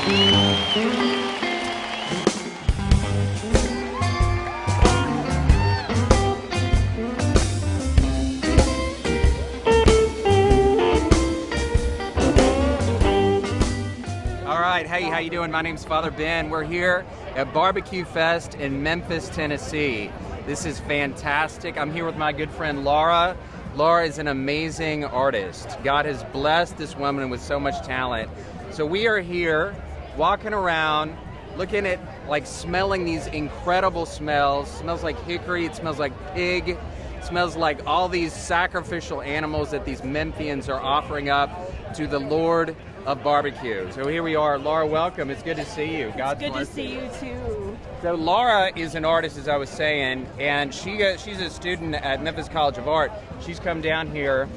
Hey, how you doing? My name's Father Ben. We're here at Barbecue Fest in Memphis, Tennessee. This is fantastic. I'm here with my good friend Laura. Laura is an amazing artist. God has blessed this woman with so much talent. So we are here walking around, looking at, smelling these incredible smells. It smells like hickory, it smells like pig, it smells like all these sacrificial animals that these Memphians are offering up to the Lord of barbecue. So here we are. Laura, welcome. It's good to see you. God's good to see you too. So Laura is an artist, as I was saying, and she's a student at Memphis College of Art. She's come down here,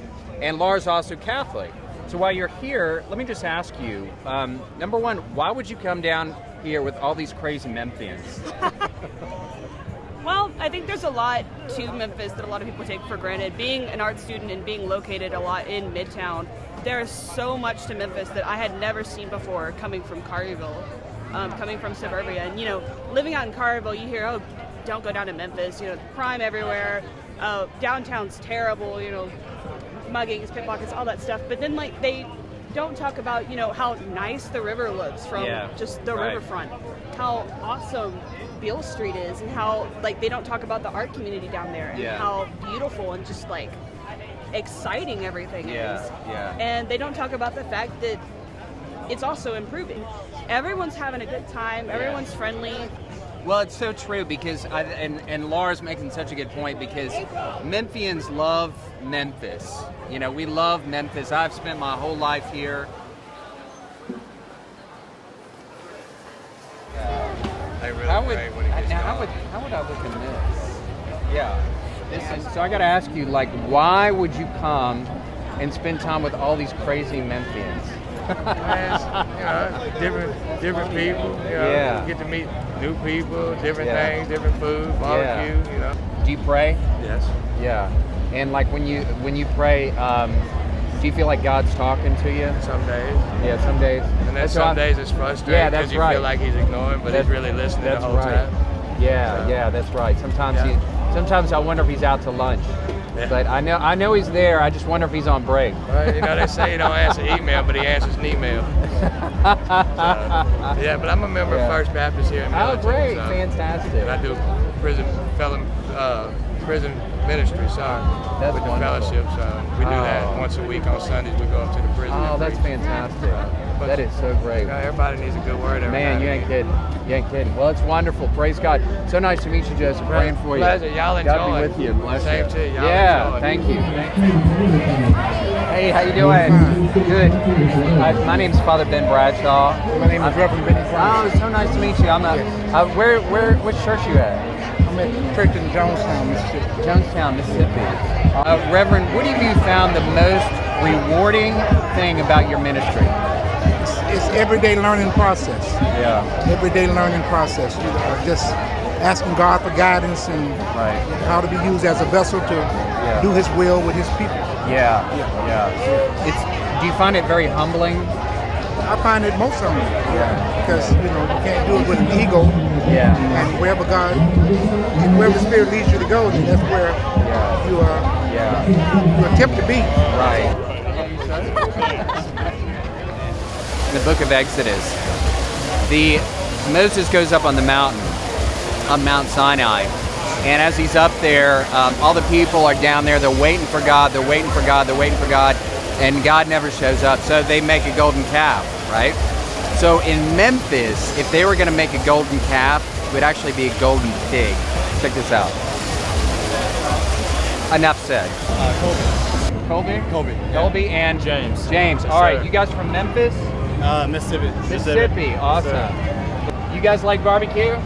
and Laura's also Catholic. So while you're here, let me just ask you, number one, why would you come down here with all these crazy Memphians? Well, I think there's a lot to Memphis that a lot of people take for granted. Being an art student and being located a lot in Midtown, there's so much to Memphis that I had never seen before coming from Collierville, coming from suburbia. And, living out in Collierville, you hear, oh, don't go down to Memphis, crime everywhere, downtown's terrible, muggings, pickpockets, all that stuff. But then, they don't talk about, how nice the river looks from just the riverfront, how awesome Beale Street is, and how, they don't talk about the art community down there, and how beautiful and just, exciting everything is. Yeah. And they don't talk about the fact that it's also improving. Everyone's having a good time. Everyone's friendly. Well, it's so true because, and Laura's making such a good point because Memphians love Memphis. We love Memphis. I've spent my whole life here. How would I look in this? Yeah. So I got to ask you, why would you come and spend time with all these crazy Memphians? Different people. You get to meet new people, different things, different food, barbecue. Do you pray? Yes. Yeah. And when you pray, do you feel like God's talking to you? Some days. Yeah, some days. And then some days it's frustrating because you feel like he's ignoring, but he's really listening the whole time. Yeah, that's right. Sometimes I wonder if he's out to lunch. Yeah. But I know he's there. I just wonder if he's on break. Well, they say he don't answer email, but he answers an email. But I'm a member of First Baptist here in Memphis. Oh, great. Fantastic. And I do prison ministry, with the fellowship. So we do that once a week on Sundays. We go up to the prison. Oh, that's fantastic. That is so great. Everybody needs a good word. Man, you ain't kidding. Well, it's wonderful. Praise God. So nice to meet you, Joseph. Praying for you. Pleasure. Y'all enjoy. God be with you. Bless Same you. to you. Y'all thank you. Hey, how you doing? Good. My name's Father Ben Bradshaw. My name is Reverend Benny Brown. Oh, it's so nice to meet you. I'm which church you at? I'm at church in Jonestown, Mississippi. Jonestown, Mississippi. Reverend, what have you found the most rewarding thing about your ministry? It's everyday learning process. Yeah. Everyday learning process. Just asking God for guidance and how to be used as a vessel to do His will with His people. Yeah. Do you find it very humbling? I find it most humbling. Yeah. Because you can't do it with an ego. Yeah. And wherever the Spirit leads you to go, then that's where you attempt to be. Right. In the book of Exodus, Moses goes up on the mountain, on Mount Sinai, and as he's up there, all the people are down there, they're waiting for God, and God never shows up, so they make a golden calf, right? So in Memphis, if they were going to make a golden calf, it would actually be a golden pig. Check this out. Enough said. Colby and James. Yes, all right, you guys from Memphis? Mississippi. Awesome. Yes, you guys like barbecue?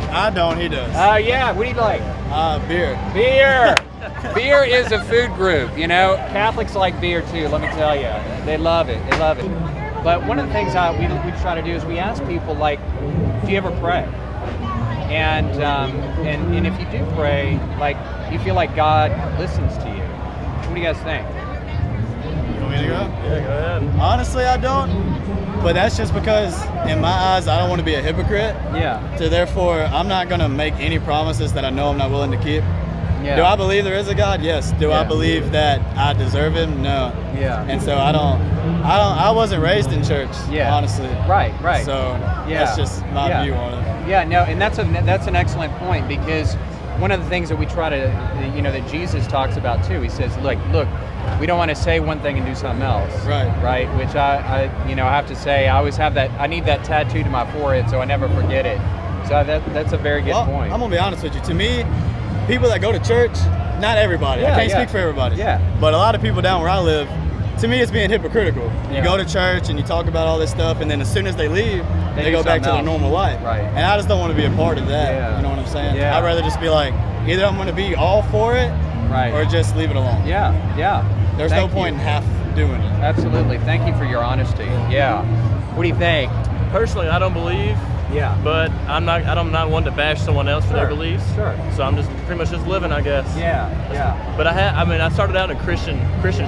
I don't, he does. Yeah, what do you like? Beer. Beer is a food group, Catholics like beer too, let me tell you. They love it. But one of the things we try to do is we ask people, do you ever pray? And if you do pray, you feel like God listens to you. What do you guys think? me to go? Yeah, go ahead. Honestly, I don't. But that's just because, in my eyes, I don't want to be a hypocrite. Yeah. So therefore, I'm not going to make any promises that I know I'm not willing to keep. Yeah. Do I believe there is a God? Yes. Do I believe that I deserve Him? No. Yeah. And so I wasn't raised in church. Yeah. Honestly. Right. So that's just my view on it. Yeah. No, and that's an excellent point, because one of the things that we try to, that Jesus talks about too. He says, look, we don't want to say one thing and do something else. Right. Which I have to say, I always have that. I need that tattooed to my forehead so I never forget it. So that's a very good point. I'm gonna be honest with you. To me, people that go to church, not everybody. I can't speak for everybody. Yeah. But a lot of people down where I live, to me, it's being hypocritical. You go to church and you talk about all this stuff, and then as soon as they leave, they go back to their normal life. Right. And I just don't want to be a part of that. Yeah. You know what I'm saying? Yeah. I'd rather just be like, either I'm going to be all for it, or just leave it alone. Yeah. There's no point in half doing it. Absolutely. Thank you for your honesty. Yeah. What do you think? Personally, I don't believe. Yeah. But I'm not one to bash someone else for their beliefs. Sure. So I'm just pretty much just living, I guess. Yeah. But I started out in Christian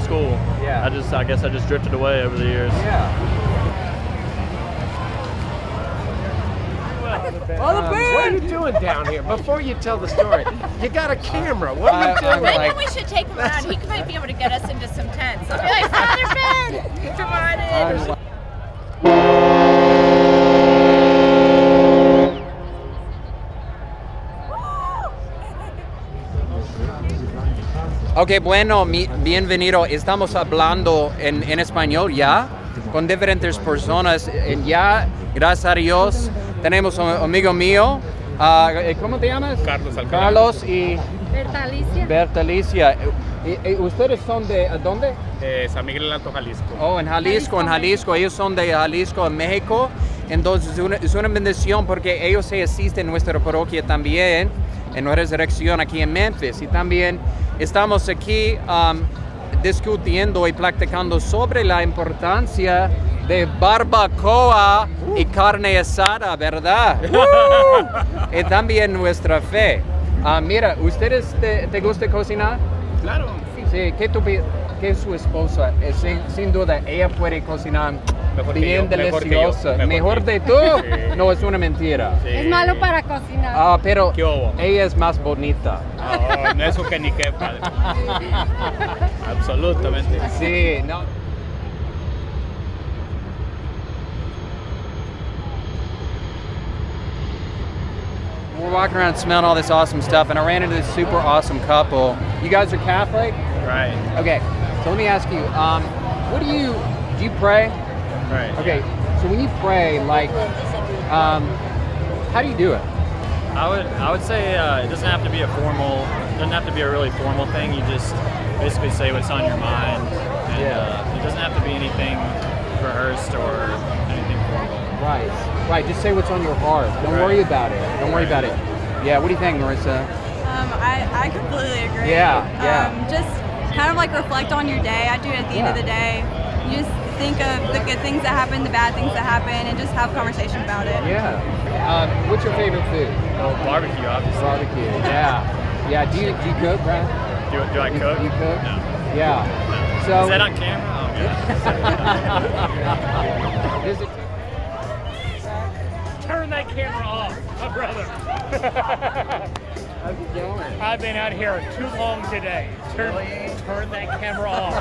school. Yeah. I guess I just drifted away over the years. Yeah. What are you doing down here? Before you tell the story, you got a camera. What are you doing? Maybe we should take him around. He might be able to get us into some tents. I'll be like, Father Ben, come on in. Ok, bueno, bienvenido. Estamos hablando en español ya, con diferentes personas. Ya, gracias a Dios, tenemos un amigo mío. ¿Cómo te llamas? Carlos Alcalá. Carlos y Bertalicia. Bertalicia. ¿Ustedes son de dónde? San Miguel del Alto, Jalisco. Oh, en Jalisco. Ellos son de Jalisco, en México. Entonces es una bendición porque ellos se asisten en nuestra parroquia también, en nuestra resurrección aquí en Memphis. Y también estamos aquí discutiendo y platicando sobre la importancia de barbacoa y carne asada, ¿verdad? Y también nuestra fe. Mira, ¿ustedes te gusta cocinar? Claro. Sí, ¿qué es su esposa? Sin duda, ella puede cocinar bien deliciosa. ¿Mejor de tú? Sí. No, es una mentira. Sí. Es malo para cocinar. Pero ¿Qué hubo? ella es más bonita. No, eso que ni qué, padre. Absolutamente. Sí, no. We're walking around smelling all this awesome stuff, and I ran into this super awesome couple. You guys are Catholic? Right. Okay, so let me ask you, what do you pray? Right. Okay, so when you pray, like, how do you do it? I would say it doesn't have to be a really formal thing. You just basically say what's on your mind, and it doesn't have to be anything rehearsed or anything formal. Right. Just say what's on your heart. Don't worry about it. Yeah. What do you think, Marissa? I completely agree. Yeah. Just kind of like reflect on your day. I do it at the end of the day. You just think of the good things that happen, the bad things that happen, and just have a conversation about it. Yeah. What's your favorite food? Oh, barbecue, obviously. Barbecue. Yeah. Do you cook, Brad? Do I cook? You cook? No. Yeah. No. So Is that on camera? Oh, Does it Turn that camera off, my brother. How's it going? I've been out here too long today. Turn that camera off.